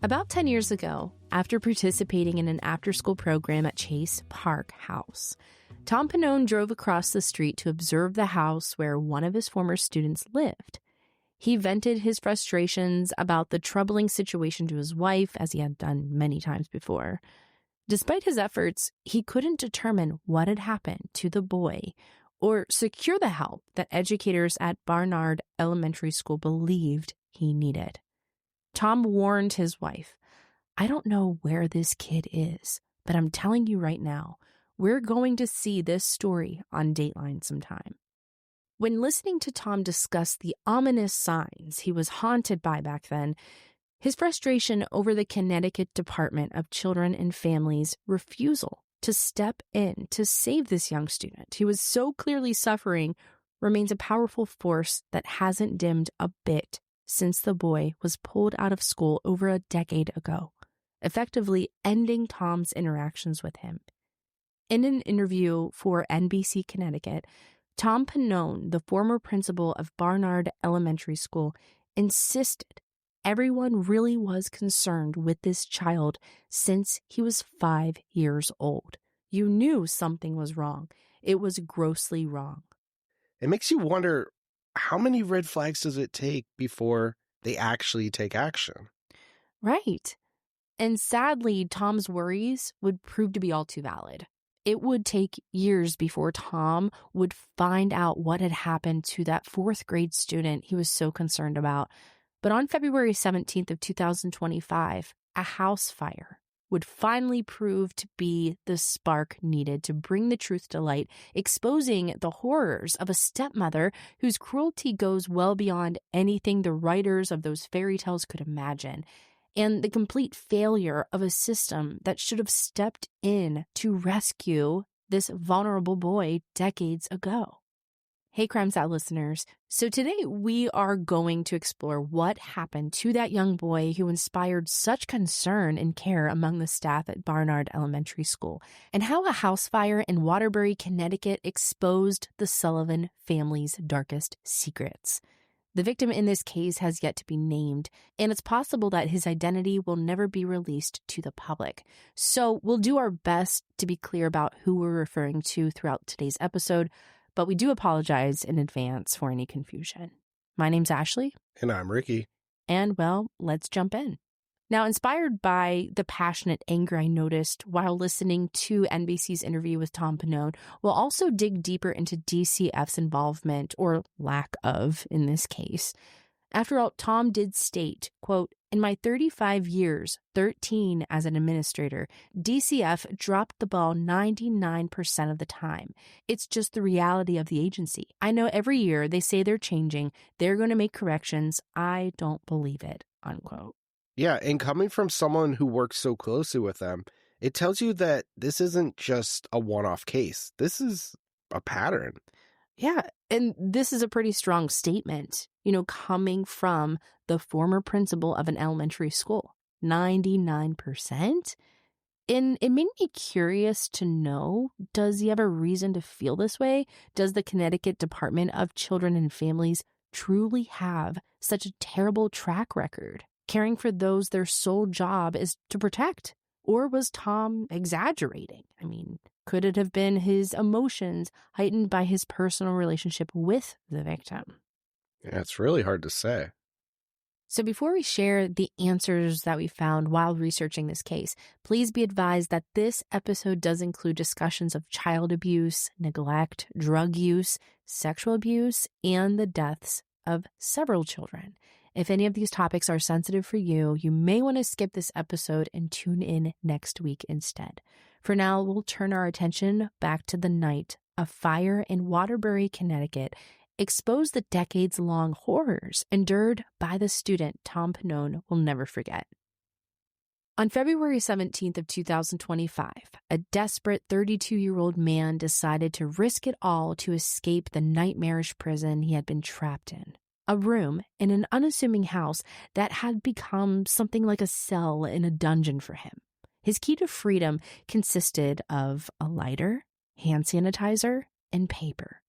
About 10 years ago, after participating in an after-school program at Chase Park House, Tom Pannone drove across the street to observe the house where one of his former students lived. He vented his frustrations about the troubling situation to his wife, as he had done many times before. Despite his efforts, he couldn't determine what had happened to the boy or secure the help that educators at Barnard Elementary School believed he needed. Tom warned his wife, "I don't know where this kid is, but I'm telling you right now, we're going to see this story on Dateline sometime." When listening to Tom discuss the ominous signs he was haunted by back then, his frustration over the Connecticut Department of Children and Families' refusal to step in to save this young student who was so clearly suffering remains a powerful force that hasn't dimmed a bit since the boy was pulled out of school over a decade ago, effectively ending Tom's interactions with him. In an interview for NBC Connecticut, Tom Pannone, the former principal of Barnard Elementary School, insisted everyone really was concerned with this child since he was 5 years old. You knew something was wrong. It was grossly wrong. It makes you wonder, how many red flags does it take before they actually take action? Right. And sadly, Tom's worries would prove to be all too valid. It would take years before Tom would find out what had happened to that 4th grade student he was so concerned about. But on February 17th of 2025, a house fire would finally prove to be the spark needed to bring the truth to light, exposing the horrors of a stepmother whose cruelty goes well beyond anything the writers of those fairy tales could imagine, and the complete failure of a system that should have stepped in to rescue this vulnerable boy decades ago. Hey, Crime Sat listeners. So today we are going to explore what happened to that young boy who inspired such concern and care among the staff at Barnard Elementary School, and how a house fire in Waterbury, Connecticut exposed the Sullivan family's darkest secrets. The victim in this case has yet to be named, and it's possible that his identity will never be released to the public. So we'll do our best to be clear about who we're referring to throughout today's episode, but we do apologize in advance for any confusion. My name's Ashley. And I'm Ricky. And, well, let's jump in. Now, inspired by the passionate anger I noticed while listening to NBC's interview with Tom Pannone, we'll also dig deeper into DCF's involvement, or lack of, in this case. After all, Tom did state, quote, "In my 35 years, 13 as an administrator, DCF dropped the ball 99% of the time. It's just the reality of the agency. I know every year they say they're changing, they're going to make corrections. I don't believe it," unquote. Yeah, and coming from someone who works so closely with them, it tells you that this isn't just a one-off case. This is a pattern. Yeah, and this is a pretty strong statement, coming from the former principal of an elementary school. 99%? And it made me curious to know, does he have a reason to feel this way? Does the Connecticut Department of Children and Families truly have such a terrible track record, caring for those their sole job is to protect? Or was Tom exaggerating? I mean, could it have been his emotions heightened by his personal relationship with the victim? Yeah, it's really hard to say. So before we share the answers that we found while researching this case, please be advised that this episode does include discussions of child abuse, neglect, drug use, sexual abuse, and the deaths of several children. If any of these topics are sensitive for you, you may want to skip this episode and tune in next week instead. For now, we'll turn our attention back to the night a fire in Waterbury, Connecticut, exposed the decades-long horrors endured by the student Tom Pannone will never forget. On February 17th of 2025, a desperate 32-year-old man decided to risk it all to escape the nightmarish prison he had been trapped in. A room in an unassuming house that had become something like a cell in a dungeon for him. His key to freedom consisted of a lighter, hand sanitizer, and paper.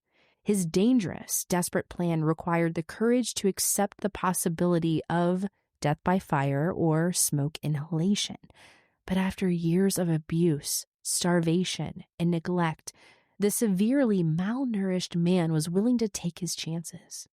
His dangerous, desperate plan required the courage to accept the possibility of death by fire or smoke inhalation. But after years of abuse, starvation, and neglect, the severely malnourished man was willing to take his chances.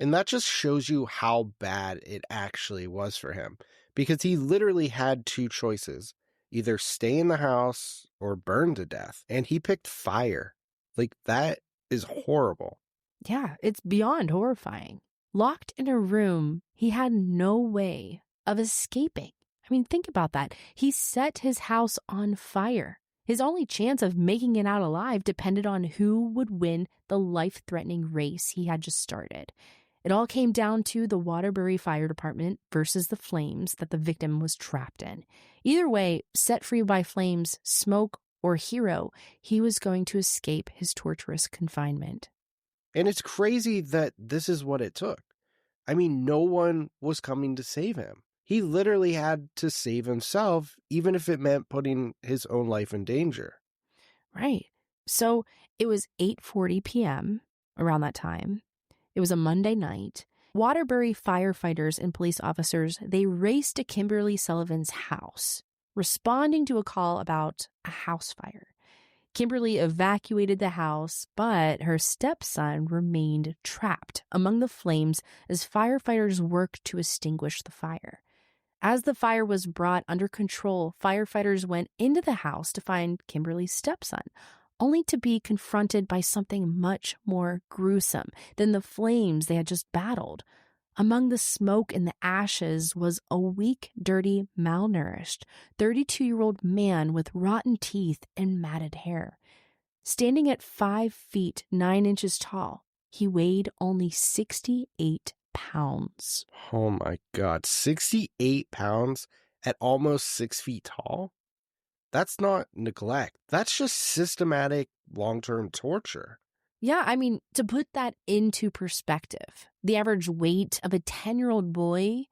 And that just shows you how bad it actually was for him, because he literally had two choices: either stay in the house or burn to death. And he picked fire. Like, that is horrible. Yeah, it's beyond horrifying. Locked in a room, he had no way of escaping. I mean, think about that. He set his house on fire. His only chance of making it out alive depended on who would win the life-threatening race he had just started. It all came down to the Waterbury Fire Department versus the flames that the victim was trapped in. Either way, set free by flames, smoke, or hero, he was going to escape his torturous confinement. And it's crazy that this is what it took. I mean, no one was coming to save him. He literally had to save himself, even if it meant putting his own life in danger. Right. So it was 8:40 p.m. around that time. It was a Monday night. Waterbury firefighters and police officers, they raced to Kimberly Sullivan's house, responding to a call about a house fire. Kimberly evacuated the house, but her stepson remained trapped among the flames as firefighters worked to extinguish the fire. As the fire was brought under control, firefighters went into the house to find Kimberly's stepson, only to be confronted by something much more gruesome than the flames they had just battled. Among the smoke and the ashes was a weak, dirty, malnourished 32-year-old man with rotten teeth and matted hair. Standing at 5 feet 9 inches tall, he weighed only 68 pounds. Oh my God, 68 pounds at almost 6 feet tall? That's not neglect. That's just systematic long-term torture. Yeah, I mean, to put that into perspective, the average weight of a 10-year-old boy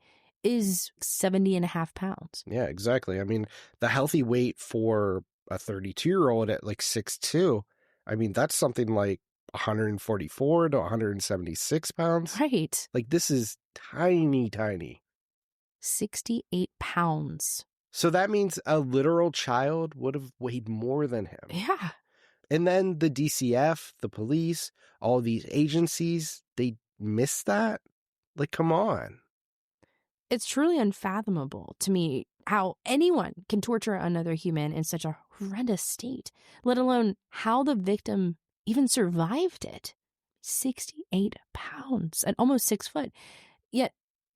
is 70 and a half pounds. Yeah, exactly. I mean, the healthy weight for a 32-year-old at like 6'2", I mean, that's something like 144 to 176 pounds. Right. Like, this is tiny, tiny. 68 pounds. So that means a literal child would have weighed more than him. Yeah. And then the DCF, the police, all these agencies, they miss that? Like, come on. It's truly unfathomable to me how anyone can torture another human in such a horrendous state, let alone how the victim even survived it. 68 pounds at almost 6 foot. Yet,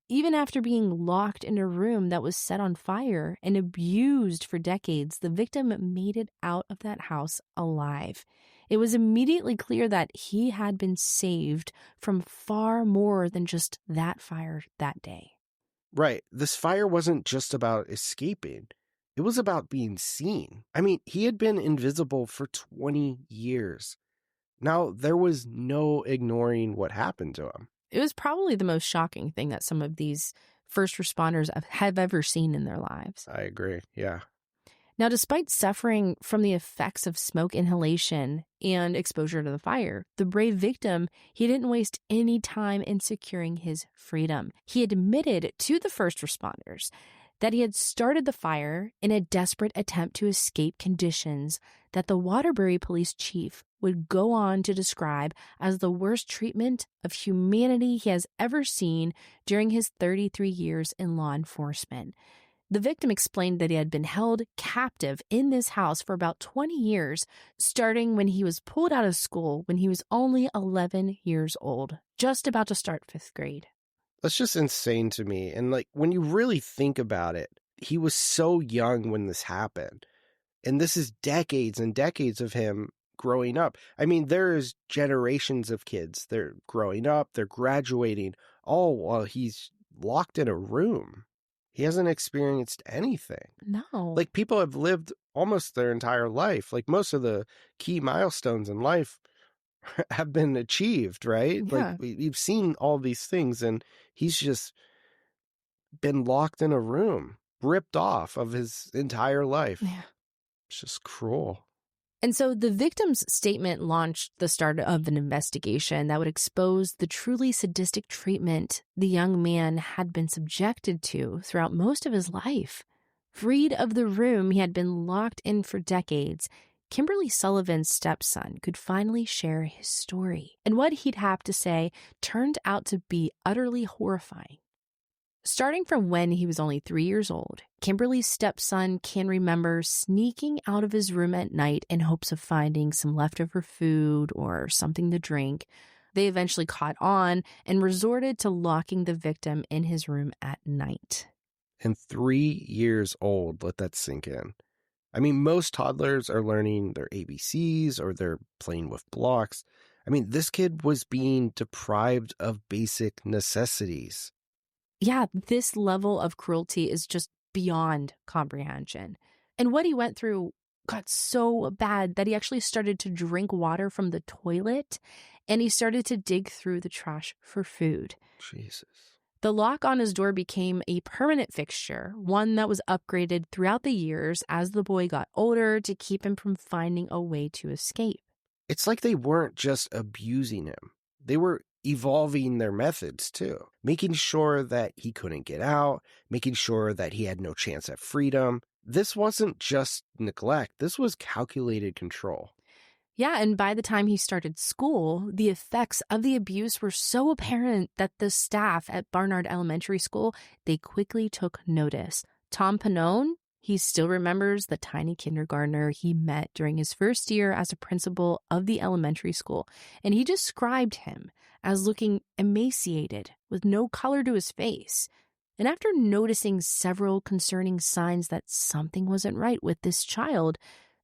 even after being locked in a room that was set on fire and abused for decades, the victim made it out of that house alive. It was immediately clear that he had been saved from far more than just that fire that day. Right. This fire wasn't just about escaping. It was about being seen. I mean, he had been invisible for 20 years. Now, there was no ignoring what happened to him. It was probably the most shocking thing that some of these first responders have ever seen in their lives. I agree. Yeah. Now, despite suffering from the effects of smoke inhalation and exposure to the fire, the brave victim, he didn't waste any time in securing his freedom. He admitted to the first responders that he had started the fire in a desperate attempt to escape conditions that the Waterbury police chief would go on to describe as the worst treatment of humanity he has ever seen during his 33 years in law enforcement. The victim explained that he had been held captive in this house for about 20 years, starting when he was pulled out of school when he was only 11 years old, just about to start 5th grade. That's just insane to me. And like, when you really think about it, he was so young when this happened. And this is decades and decades of him growing up. I mean, there's generations of kids. They're growing up, they're graduating, all while he's locked in a room. He hasn't experienced anything. No. Like, people have lived almost their entire life. Like, most of the key milestones in life have been achieved, right? Yeah. Like, we've seen all these things, and he's just been locked in a room, ripped off of his entire life. Yeah. It's just cruel. And so the victim's statement launched the start of an investigation that would expose the truly sadistic treatment the young man had been subjected to throughout most of his life. Freed of the room he had been locked in for decades, Kimberly Sullivan's stepson could finally share his story. And what he'd have to say turned out to be utterly horrifying. Starting from when he was only 3 years old, Kimberly's stepson can remember sneaking out of his room at night in hopes of finding some leftover food or something to drink. They eventually caught on and resorted to locking the victim in his room at night. And 3 years old, let that sink in. I mean, most toddlers are learning their ABCs or they're playing with blocks. I mean, this kid was being deprived of basic necessities. Yeah, this level of cruelty is just beyond comprehension. And what he went through got so bad that he actually started to drink water from the toilet, and he started to dig through the trash for food. Jesus. The lock on his door became a permanent fixture, one that was upgraded throughout the years as the boy got older to keep him from finding a way to escape. It's like they weren't just abusing him. They were evolving their methods too, making sure that he couldn't get out, making sure that he had no chance at freedom. This wasn't just neglect. This was calculated control. Yeah, and by the time he started school, the effects of the abuse were so apparent that the staff at Barnard Elementary School, they quickly took notice. Tom Pannone, he still remembers the tiny kindergartner he met during his first year as a principal of the elementary school, and he described him as looking emaciated with no color to his face. And after noticing several concerning signs that something wasn't right with this child,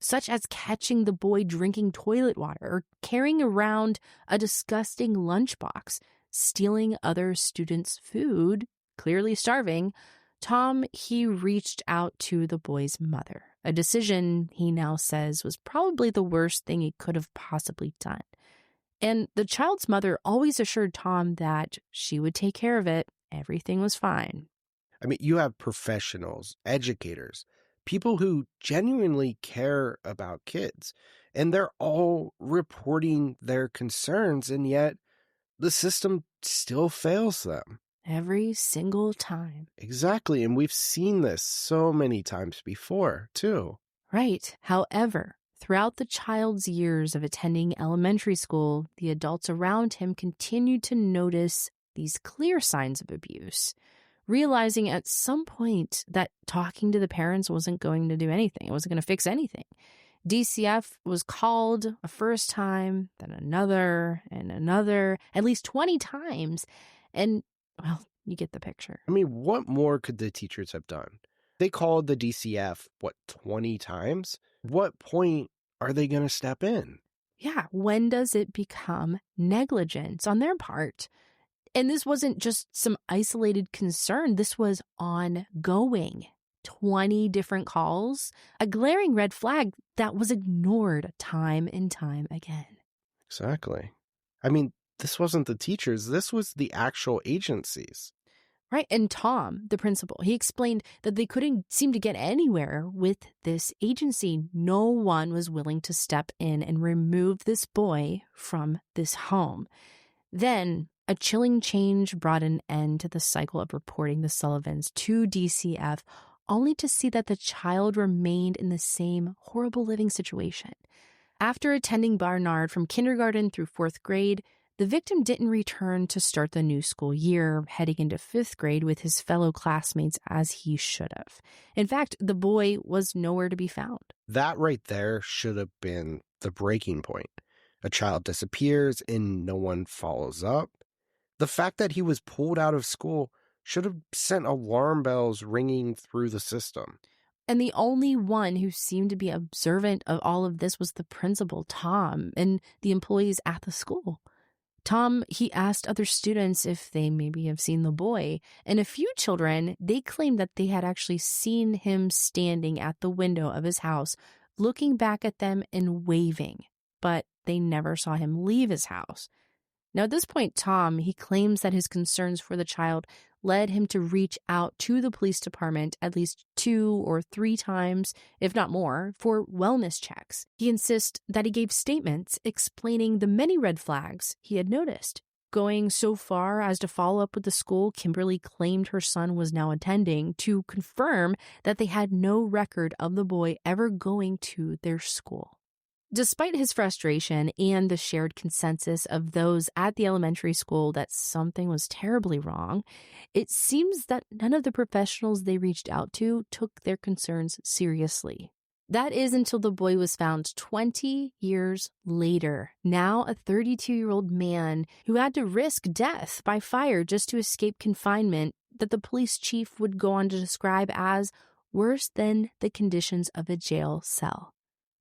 such as catching the boy drinking toilet water or carrying around a disgusting lunchbox, stealing other students' food, clearly starving, Tom, he reached out to the boy's mother, a decision he now says was probably the worst thing he could have possibly done. And the child's mother always assured Tom that she would take care of it. Everything was fine. I mean, you have professionals, educators, people who genuinely care about kids, and they're all reporting their concerns, and yet the system still fails them. Every single time. Exactly, and we've seen this so many times before, too. Right. However, throughout the child's years of attending elementary school, the adults around him continued to notice these clear signs of abuse, realizing at some point that talking to the parents wasn't going to do anything. It wasn't going to fix anything. DCF was called a first time, then another, and another, at least 20 times. And, well, you get the picture. I mean, what more could the teachers have done? They called the DCF, 20 times? What point are they going to step in? Yeah, when does it become negligence on their part? And this wasn't just some isolated concern. This was ongoing. 20 different calls, a glaring red flag that was ignored time and time again. Exactly. I mean, this wasn't the teachers. This was the actual agencies. Right. And Tom, the principal, he explained that they couldn't seem to get anywhere with this agency. No one was willing to step in and remove this boy from this home. Then a chilling change brought an end to the cycle of reporting the Sullivans to DCF, only to see that the child remained in the same horrible living situation. After attending Barnard from kindergarten through 4th grade, the victim didn't return to start the new school year, heading into 5th grade with his fellow classmates as he should have. In fact, the boy was nowhere to be found. That right there should have been the breaking point. A child disappears and no one follows up. The fact that he was pulled out of school should have sent alarm bells ringing through the system. And the only one who seemed to be observant of all of this was the principal, Tom, and the employees at the school. Tom, he asked other students if they maybe have seen the boy, and a few children, they claimed that they had actually seen him standing at the window of his house, looking back at them and waving, but they never saw him leave his house. Now, at this point, Tom, he claims that his concerns for the child led him to reach out to the police department at least 2 or 3 times, if not more, for wellness checks. He insists that he gave statements explaining the many red flags he had noticed. Going so far as to follow up with the school Kimberly claimed her son was now attending to confirm that they had no record of the boy ever going to their school. Despite his frustration and the shared consensus of those at the elementary school that something was terribly wrong, it seems that none of the professionals they reached out to took their concerns seriously. That is until the boy was found 20 years later, now a 32-year-old man who had to risk death by fire just to escape confinement that the police chief would go on to describe as worse than the conditions of a jail cell.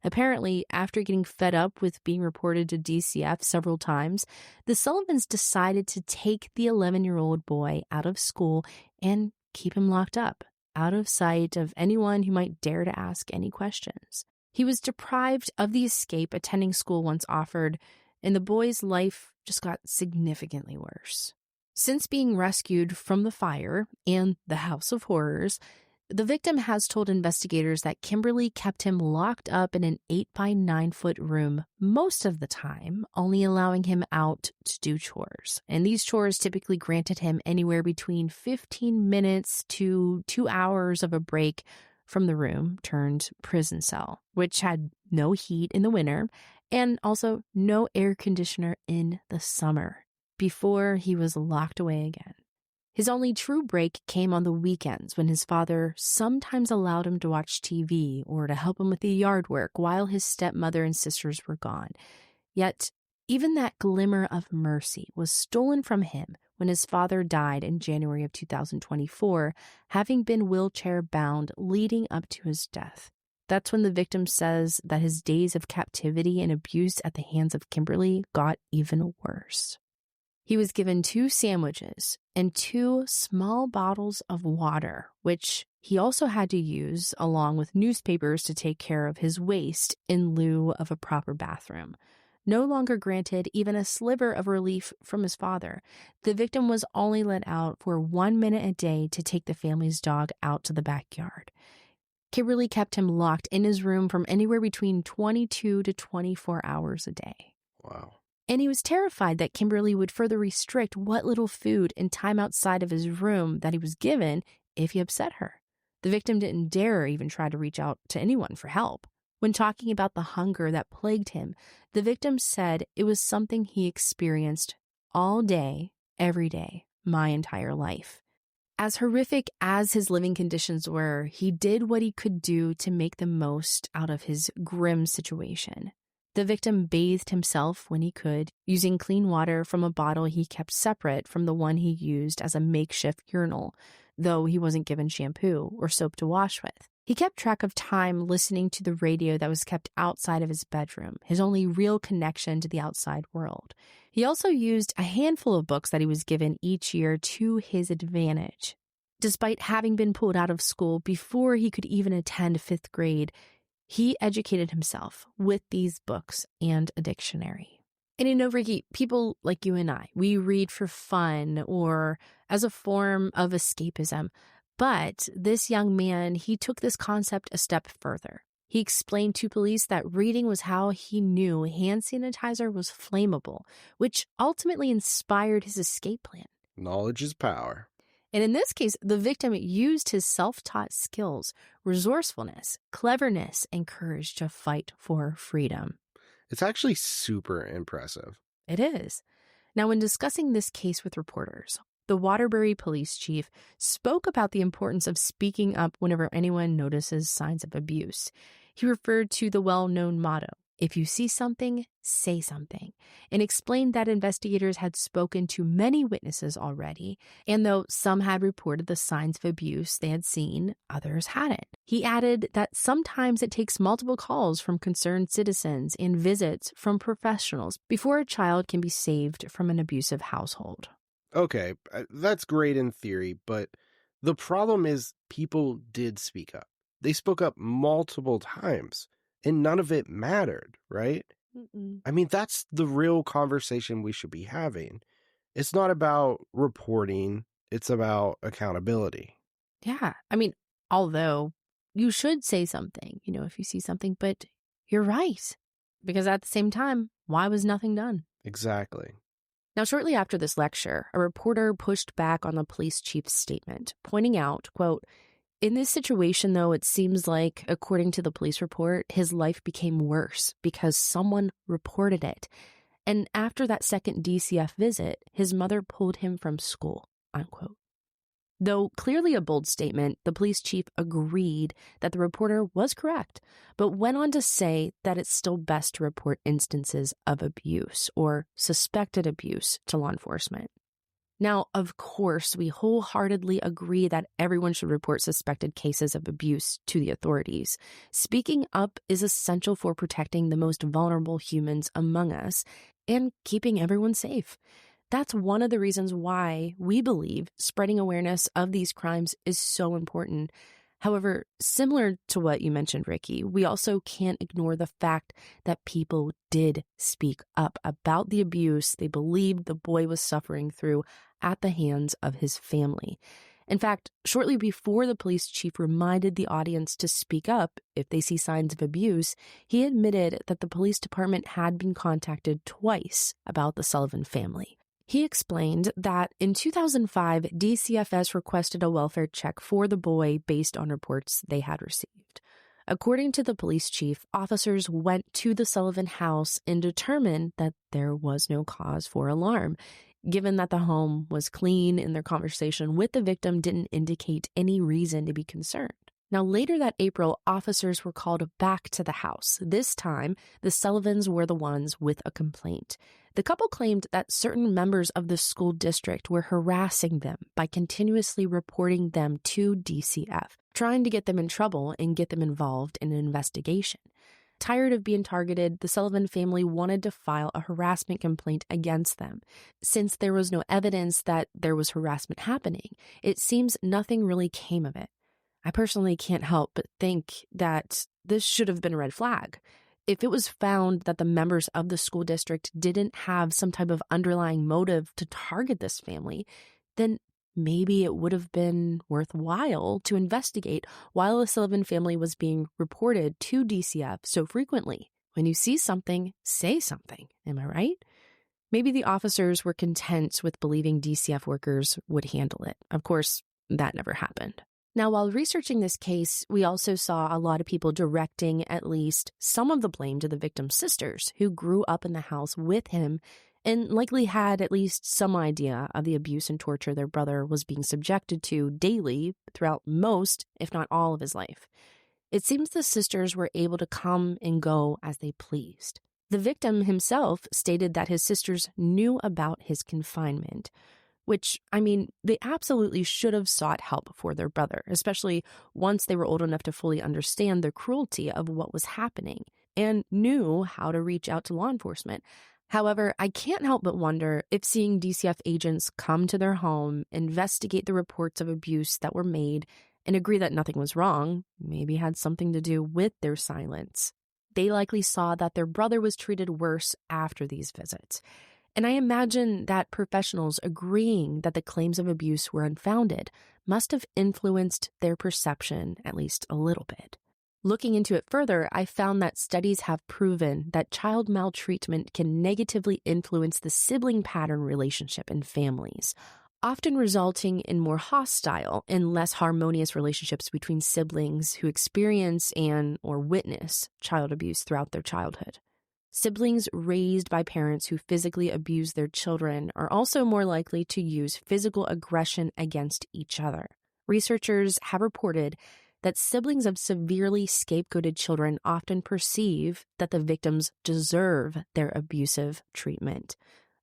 Apparently, after getting fed up with being reported to DCF several times, the Sullivans decided to take the 11-year-old boy out of school and keep him locked up, out of sight of anyone who might dare to ask any questions. He was deprived of the escape attending school once offered, and the boy's life just got significantly worse. Since being rescued from the fire and the House of Horrors, the victim has told investigators that Kimberly kept him locked up in an 8-by-9-foot room most of the time, only allowing him out to do chores. And these chores typically granted him anywhere between 15 minutes to 2 hours of a break from the room turned prison cell, which had no heat in the winter and also no air conditioner in the summer, before he was locked away again. His only true break came on the weekends when his father sometimes allowed him to watch TV or to help him with the yard work while his stepmother and sisters were gone. Yet, even that glimmer of mercy was stolen from him when his father died in January of 2024, having been wheelchair-bound leading up to his death. That's when the victim says that his days of captivity and abuse at the hands of Kimberly got even worse. He was given 2 sandwiches and 2 small bottles of water, which he also had to use along with newspapers to take care of his waste in lieu of a proper bathroom. No longer granted even a sliver of relief from his father, the victim was only let out for 1 minute a day to take the family's dog out to the backyard. Kimberly kept him locked in his room from anywhere between 22 to 24 hours a day. Wow. And he was terrified that Kimberly would further restrict what little food and time outside of his room that he was given if he upset her. The victim didn't dare even try to reach out to anyone for help. When talking about the hunger that plagued him, the victim said it was something he experienced all day, every day, my entire life. As horrific as his living conditions were, he did what he could do to make the most out of his grim situation. The victim bathed himself when he could, using clean water from a bottle he kept separate from the one he used as a makeshift urinal, though he wasn't given shampoo or soap to wash with. He kept track of time listening to the radio that was kept outside of his bedroom, his only real connection to the outside world. He also used a handful of books that he was given each year to his advantage. Despite having been pulled out of school before he could even attend 5th grade, he educated himself with these books and a dictionary. And Ricky, people like you and I, we read for fun or as a form of escapism. But this young man, he took this concept a step further. He explained to police that reading was how he knew hand sanitizer was flammable, which ultimately inspired his escape plan. Knowledge is power. And in this case, the victim used his self-taught skills, resourcefulness, cleverness, and courage to fight for freedom. It's actually super impressive. It is. Now, when discussing this case with reporters, the Waterbury police chief spoke about the importance of speaking up whenever anyone notices signs of abuse. He referred to the well-known motto, "If you see something, say something," and explained that investigators had spoken to many witnesses already, and though some had reported the signs of abuse they had seen, others hadn't. He added that sometimes it takes multiple calls from concerned citizens and visits from professionals before a child can be saved from an abusive household. Okay, that's great in theory, but the problem is people did speak up. They spoke up multiple times, and none of it mattered, right? Mm-mm. I mean, that's the real conversation we should be having. It's not about reporting, it's about accountability. Yeah. I mean, although you should say something, if you see something, but you're right. Because at the same time, why was nothing done? Exactly. Now, shortly after this lecture, a reporter pushed back on the police chief's statement, pointing out, quote, "In this situation, though, it seems like, according to the police report, his life became worse because someone reported it. And after that second DCF visit, his mother pulled him from school," unquote. Though clearly a bold statement, the police chief agreed that the reporter was correct, but went on to say that it's still best to report instances of abuse or suspected abuse to law enforcement. Now, of course, we wholeheartedly agree that everyone should report suspected cases of abuse to the authorities. Speaking up is essential for protecting the most vulnerable humans among us and keeping everyone safe. That's one of the reasons why we believe spreading awareness of these crimes is so important. However, similar to what you mentioned, Ricky, we also can't ignore the fact that people did speak up about the abuse they believed the boy was suffering through at the hands of his family. In fact, shortly before the police chief reminded the audience to speak up if they see signs of abuse, he admitted that the police department had been contacted twice about the Sullivan family. He explained that in 2005, DCFS requested a welfare check for the boy based on reports they had received. According to the police chief, officers went to the Sullivan house and determined that there was no cause for alarm, given that the home was clean and their conversation with the victim didn't indicate any reason to be concerned. Now, later that April, officers were called back to the house. This time, the Sullivans were the ones with a complaint. The couple claimed that certain members of the school district were harassing them by continuously reporting them to DCF, trying to get them in trouble and get them involved in an investigation. Tired of being targeted, the Sullivan family wanted to file a harassment complaint against them. Since there was no evidence that there was harassment happening, it seems nothing really came of it. I personally can't help but think that this should have been a red flag. If it was found that the members of the school district didn't have some type of underlying motive to target this family, then maybe it would have been worthwhile to investigate why the Sullivan family was being reported to DCF so frequently. When you see something, say something. Am I right? Maybe the officers were content with believing DCF workers would handle it. Of course, that never happened. Now, while researching this case, we also saw a lot of people directing at least some of the blame to the victim's sisters, who grew up in the house with him and likely had at least some idea of the abuse and torture their brother was being subjected to daily throughout most, if not all, of his life. It seems the sisters were able to come and go as they pleased. The victim himself stated that his sisters knew about his confinement, which, they absolutely should have sought help for their brother, especially once they were old enough to fully understand the cruelty of what was happening and knew how to reach out to law enforcement. However, I can't help but wonder if seeing DCF agents come to their home, investigate the reports of abuse that were made, and agree that nothing was wrong, maybe had something to do with their silence. They likely saw that their brother was treated worse after these visits. And I imagine that professionals agreeing that the claims of abuse were unfounded must have influenced their perception at least a little bit. Looking into it further, I found that studies have proven that child maltreatment can negatively influence the sibling pattern relationship in families, often resulting in more hostile and less harmonious relationships between siblings who experience or witness child abuse throughout their childhood. Siblings raised by parents who physically abuse their children are also more likely to use physical aggression against each other. Researchers have reported that siblings of severely scapegoated children often perceive that the victims deserve their abusive treatment,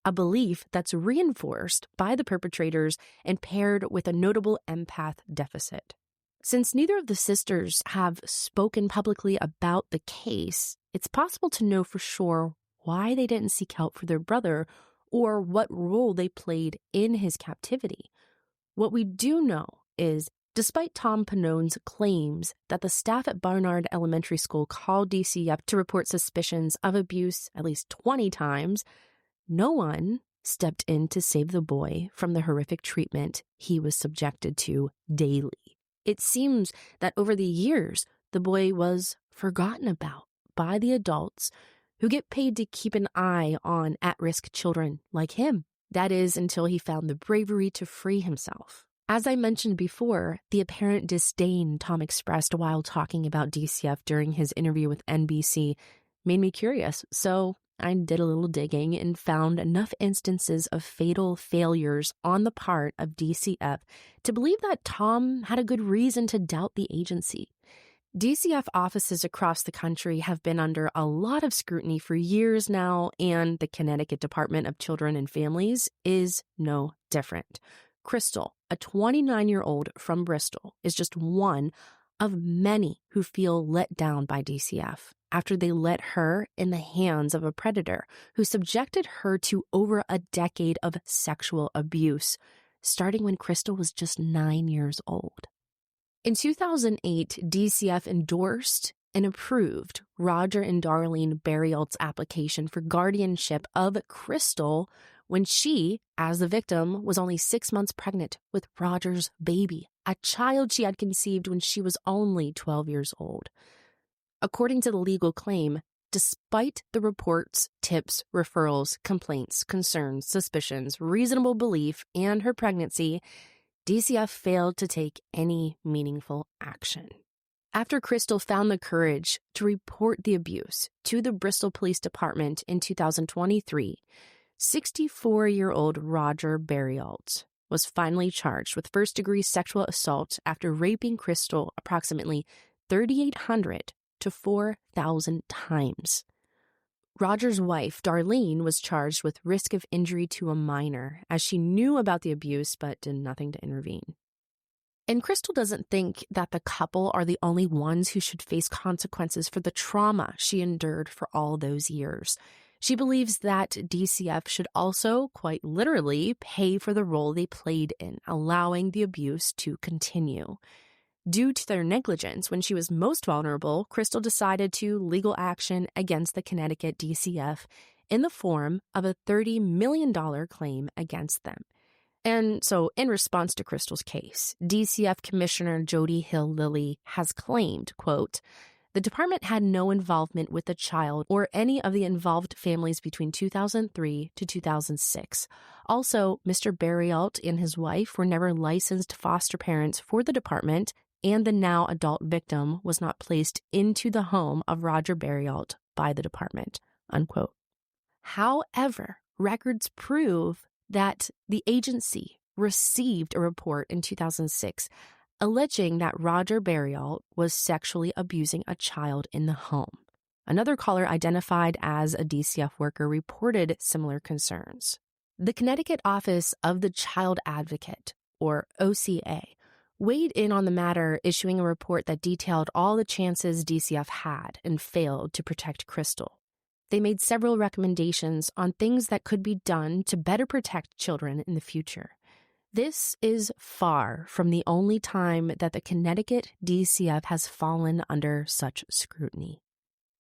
a belief that's reinforced by the perpetrators and paired with a notable empath deficit. Since neither of the sisters have spoken publicly about the case, it's possible to know for sure why they didn't seek help for their brother or what role they played in his captivity. What we do know is Despite Tom Panone's claims that the staff at Barnard Elementary School called DCF to report suspicions of abuse at least 20 times, no one stepped in to save the boy from the horrific treatment he was subjected to daily. It seems that over the years, the boy was forgotten about by the adults who get paid to keep an eye on at-risk children like him. That is, until he found the bravery to free himself. As I mentioned before, the apparent disdain Tom expressed while talking about DCF during his interview with NBC made me curious, so I did a little digging and found enough instances of fatal failures on the part of DCF to believe that Tom had a good reason to doubt the agency. DCF offices across the country have been under a lot of scrutiny for years now, and the Connecticut Department of Children and Families is no different. Crystal, a 29-year-old from Bristol, is just one of many who feel let down by DCF after they let her in the hands of a predator who subjected her to over a decade of sexual abuse, starting when Crystal was just 9 years old. In 2008, DCF endorsed and approved Roger and Darlene Berriolt's application for guardianship of Crystal when she, as the victim, was only 6 months pregnant with Roger's baby, a child she had conceived when she was only 12 years old. According to the legal claim, despite the reports, tips, referrals, complaints, concerns, suspicions, reasonable belief, and her pregnancy, DCF failed to take any meaningful action. After Crystal found the courage to report the abuse to the Bristol Police Department in 2023, 64-year-old Roger Berriolt was finally charged with first-degree sexual assault after raping Crystal approximately 3,800 to 4,000 times. Roger's wife, Darlene, was charged with risk of injury to a minor, as she knew about the abuse but did nothing to intervene. And Crystal doesn't think that the couple are the only ones who should face consequences for the trauma she endured for all those years. She believes that DCF should also, quite literally, pay for the role they played in allowing the abuse to continue. Due to their negligence, when she was most vulnerable, Crystal decided to legal action against the Connecticut DCF in the form of a $30 million claim against them. And so, in response to Crystal's case, DCF Commissioner Jody Hill Lilly has claimed, quote, "The department had no involvement with the child or any of the involved families between 2003 to 2006. Also, Mr. Berriolt and his wife were never licensed foster parents for the department, and the now adult victim was not placed into the home of Roger Berriolt by the department," unquote. However, records prove that the agency received a report in 2006 alleging that Roger Berriolt was sexually abusing a child in the home. Another caller identified as a DCF worker reported similar concerns. The Connecticut Office of the Child Advocate, or OCA, weighed in on the matter, issuing a report that detailed all the chances DCF had and failed to protect Crystal. They made several recommendations on things that could be done to better protect children in the future. This is far from the only time that the Connecticut DCF has fallen under such scrutiny.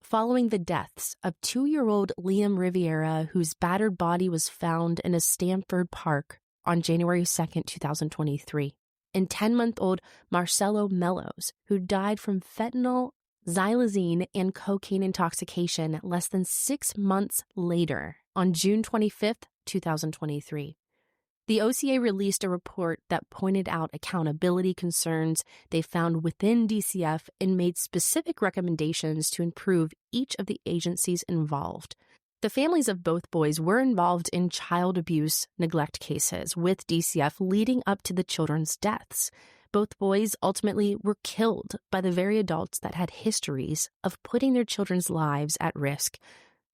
Following the deaths of 2-year-old Liam Riviera, whose battered body was found in a Stamford park on January 2, 2023, and 10-month-old Marcelo Mellows, who died from fentanyl, xylazine, and cocaine intoxication less than 6 months later on June 25, 2023. The OCA released a report that pointed out accountability concerns they found within DCF and made specific recommendations to improve each of the agencies involved. The families of both boys were involved in child abuse neglect cases with DCF leading up to the children's deaths. Both boys ultimately were killed by the very adults that had histories of putting their children's lives at risk,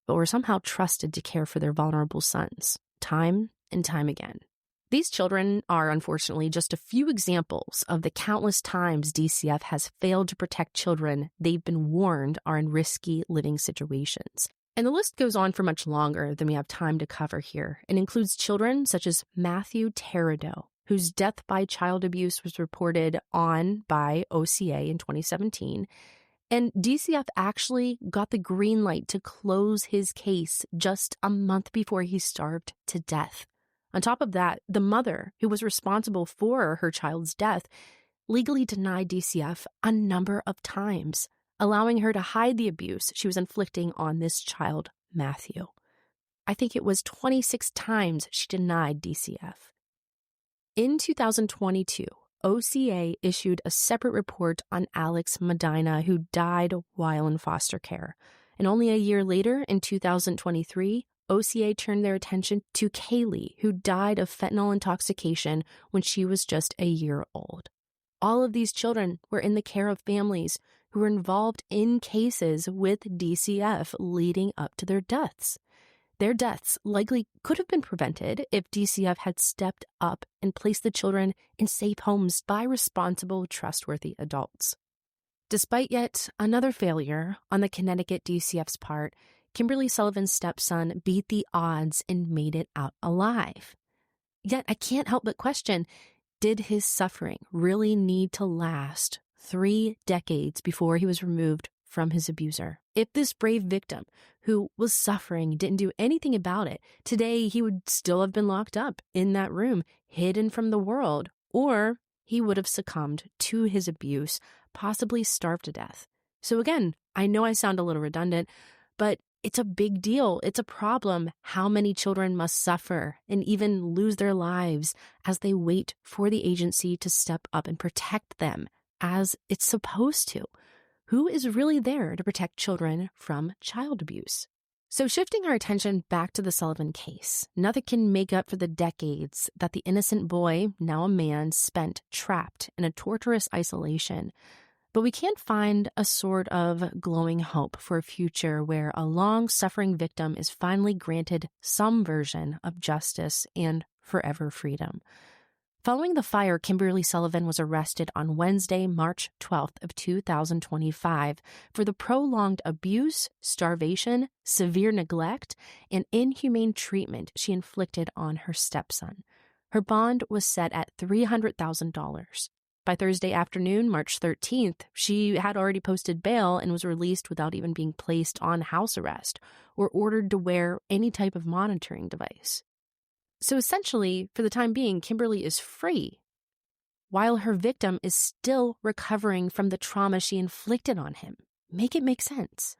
but were somehow trusted to care for their vulnerable sons, time and time again. These children are, unfortunately, just a few examples of the countless times DCF has failed to protect children they've been warned are in risky living situations. And the list goes on for much longer than we have time to cover here. It includes children such as Matthew Terrido, whose death by child abuse was reported on by OCA in 2017. And DCF actually got the green light to close his case just a month before he starved to death. On top of that, the mother, who was responsible for her child's death, legally denied DCF a number of times, allowing her to hide the abuse she was inflicting on this child, Matthew. I think it was 26 times she denied DCF. In 2022, OCA issued a separate report on Alex Medina, who died while in foster care. And only a year later, in 2023, OCA turned their attention to Kaylee, who died of fentanyl intoxication when she was just a year old. All of these children were in the care of families who were involved in cases with DCF leading up to their deaths. Their deaths likely could have been prevented if DCF had stepped up and placed the children in safe homes by responsible, trustworthy adults. Despite yet another failure on the Connecticut DCF's part, Kimberly Sullivan's stepson beat the odds and made it out alive. Yet I can't help but question, did his suffering really need to last 3 decades before he was removed from his abuser? If this brave victim who was suffering didn't do anything about it, today he would still have been locked up in that room, hidden from the world, or he would have succumbed to his abuse, possibly starved to death. So again, I know I sound a little redundant, but it's a big deal. It's a problem how many children must suffer and even lose their lives as they wait for the agency to step up and protect them as it's supposed to. Who is really there to protect children from child abuse? So shifting our attention back to the Sullivan case, nothing can make up for the decades that the innocent boy, now a man, spent trapped in a torturous isolation. But we can find a sort of glowing hope for a future where a long-suffering victim is finally granted some version of justice and forever freedom. Following the fire, Kimberly Sullivan was arrested on Wednesday, March 12th of 2025 for the prolonged abuse, starvation, severe neglect, and inhumane treatment she inflicted on her stepson. Her bond was set at $300,000. By Thursday afternoon, March 13th, she had already posted bail and was released without even being placed on house arrest or ordered to wear any type of monitoring device. So essentially, for the time being, Kimberly is free, while her victim is still recovering from the trauma she inflicted on him. Make it make sense.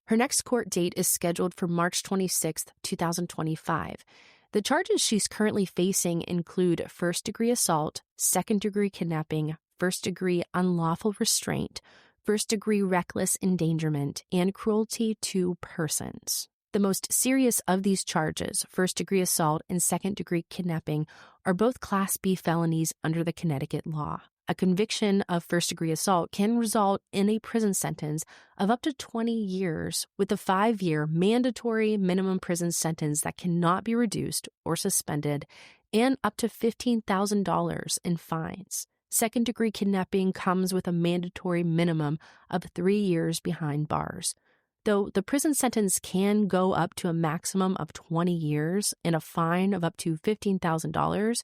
Her next court date is scheduled for March 26th, 2025. The charges she's currently facing include first-degree assault, second-degree kidnapping, first-degree unlawful restraint, first-degree reckless endangerment, and cruelty to persons. The most serious of these charges, first-degree assault and second-degree kidnapping, are both Class B felonies under the Connecticut law. A conviction of first-degree assault can result in a prison sentence of up to 20 years with a 5-year mandatory minimum prison sentence that cannot be reduced or suspended, and up to $15,000 in fines. Second-degree kidnapping comes with a mandatory minimum of 3 years behind bars. Though the prison sentence can go up to a maximum of 20 years and a fine of up to $15,000,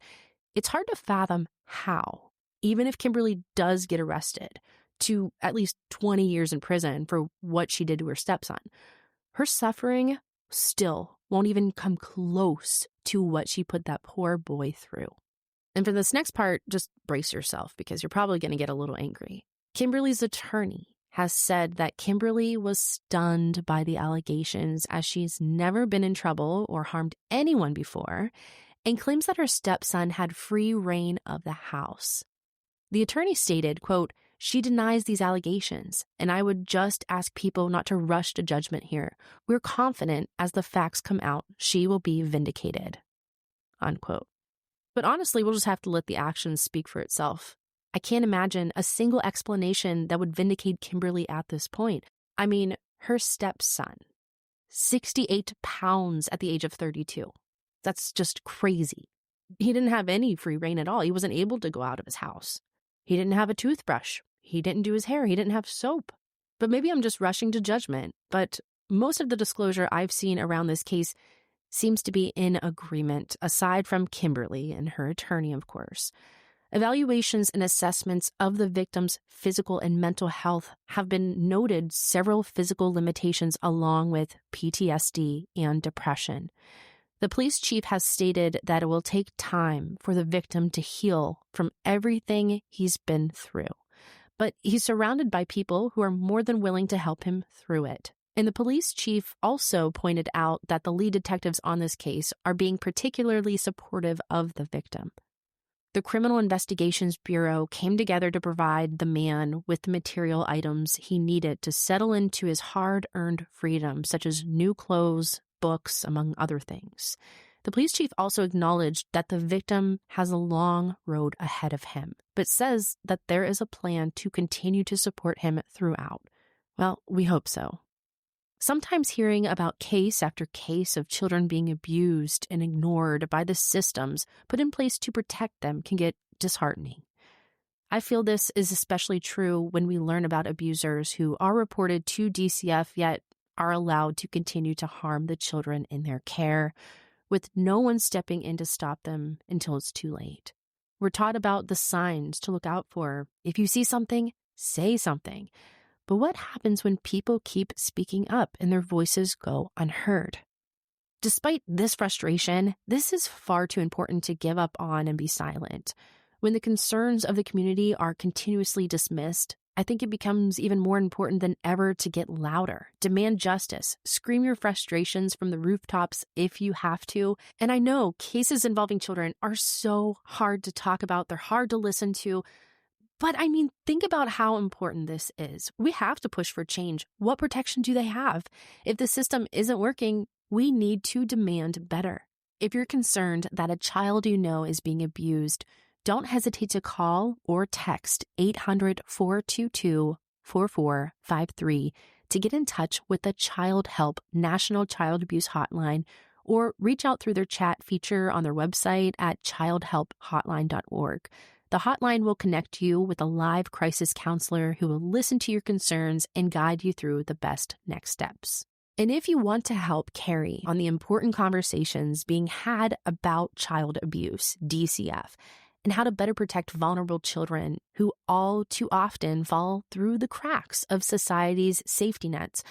it's hard to fathom how, even if Kimberly does get arrested, to at least 20 years in prison for what she did to her stepson. Her suffering still won't even come close to what she put that poor boy through. And for this next part, just brace yourself because you're probably going to get a little angry. Kimberly's attorney has said that Kimberly was stunned by the allegations as she's never been in trouble or harmed anyone before, and claims that her stepson had free reign of the house. The attorney stated, quote, "She denies these allegations, and I would just ask people not to rush to judgment here. We're confident as the facts come out, she will be vindicated," unquote. But honestly, we'll just have to let the actions speak for itself. I can't imagine a single explanation that would vindicate Kimberly at this point. I mean, her stepson, 68 pounds at the age of 32. That's just crazy. He didn't have any free reign at all. He wasn't able to go out of his house. He didn't have a toothbrush. He didn't do his hair. He didn't have soap. But maybe I'm just rushing to judgment. But most of the disclosure I've seen around this case seems to be in agreement, aside from Kimberly and her attorney, of course. Evaluations and assessments of the victim's physical and mental health have been noted several physical limitations along with PTSD and depression. The police chief has stated that it will take time for the victim to heal from everything he's been through. But he's surrounded by people who are more than willing to help him through it. And the police chief also pointed out that the lead detectives on this case are being particularly supportive of the victim. The Criminal Investigations Bureau came together to provide the man with the material items he needed to settle into his hard-earned freedom, such as new clothes, books, among other things. The police chief also acknowledged that the victim has a long road ahead of him, but says that there is a plan to continue to support him throughout. Well, we hope so. Sometimes hearing about case after case of children being abused and ignored by the systems put in place to protect them can get disheartening. I feel this is especially true when we learn about abusers who are reported to DCF yet are allowed to continue to harm the children in their care, with no one stepping in to stop them until it's too late. We're taught about the signs to look out for. If you see something, say something. But what happens when people keep speaking up and their voices go unheard? Despite this frustration, this is far too important to give up on and be silent. When the concerns of the community are continuously dismissed, I think it becomes even more important than ever to get louder, demand justice, scream your frustrations from the rooftops if you have to. And I know cases involving children are so hard to talk about, they're hard to listen to. But I mean, think about how important this is. We have to push for change. What protection do they have? If the system isn't working, we need to demand better. If you're concerned that a child you know is being abused, don't hesitate to call or text 800-422-4453 to get in touch with the Child Help National Child Abuse Hotline, or reach out through their chat feature on their website at childhelphotline.org. The hotline will connect you with a live crisis counselor who will listen to your concerns and guide you through the best next steps. And if you want to help carry on the important conversations being had about child abuse, DCF, and how to better protect vulnerable children who all too often fall through the cracks of society's safety nets,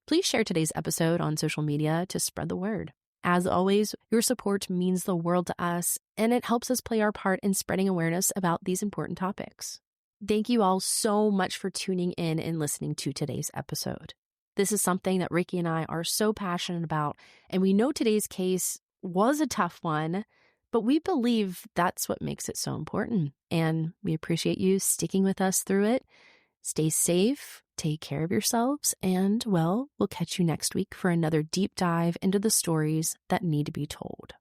please share today's episode on social media to spread the word. As always, your support means the world to us, and it helps us play our part in spreading awareness about these important topics. Thank you all so much for tuning in and listening to today's episode. This is something that Ricky and I are so passionate about, and we know today's case was a tough one, but we believe that's what makes it so important, and we appreciate you sticking with us through it. Stay safe, take care of yourselves, and, well, we'll catch you next week for another deep dive into the stories that need to be told.